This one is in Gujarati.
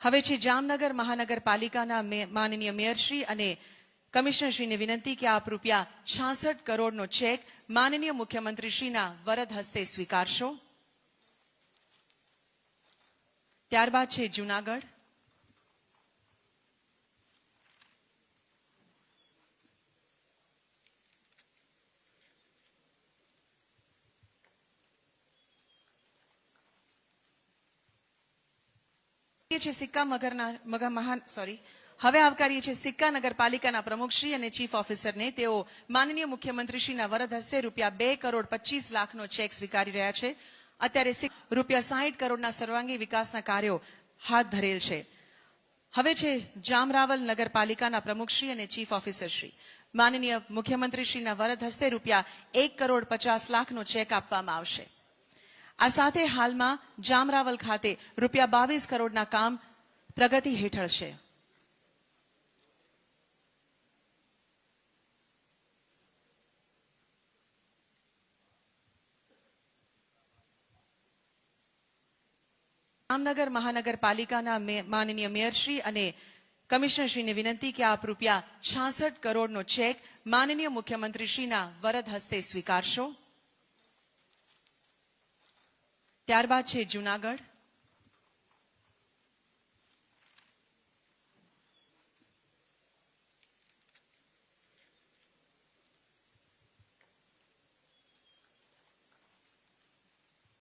હવે છે જામનગર મહાનગરપાલિકાના માનનીય મેયરશ્રી અને કમિશનરશ્રીને વિનંતી કે આપ રૂપિયા 66 કરોડનો ચેક માનનીય મુખ્યમંત્રીશ્રીના વરદ હસ્તે સ્વીકારશો। ત્યારબાદ છે જૂનાગઢ। હવે આવકારીએ છીએ સિક્કા નગરપાલિકાના પ્રમુખશ્રી અને ચીફ ઓફિસરને। તેઓ માનનીય મુખ્યમંત્રીશ્રીના વરદ હસ્તે રૂપિયા 2,25,00,000નો ચેક સ્વીકારી રહ્યા છે। અત્યારે રૂપિયા 60 કરોડના સર્વાંગી વિકાસના કાર્યો હાથ ધરેલ છે। હવે છે જામરાવલ નગરપાલિકાના પ્રમુખશ્રી અને ચીફ ઓફિસરશ્રી। માનનીય મુખ્યમંત્રીશ્રીના વરદ હસ્તે રૂપિયા 1,50,00,000નો ચેક આપવામાં આવશે। આ સાથે હાલમાં જામરાવલ ખાતે રૂપિયા 22 કરોડના કામ પ્રગતિ હેઠળ છે। જામનગર મહાનગરપાલિકાના માનનીય મેયરશ્રી અને કમિશનરશ્રીને વિનંતી કે આપ રૂપિયા 66 કરોડનો ચેક માનનીય મુખ્યમંત્રીશ્રીના વરદ હસ્તે સ્વીકારશો। ત્યારબાદ છે જૂનાગઢ।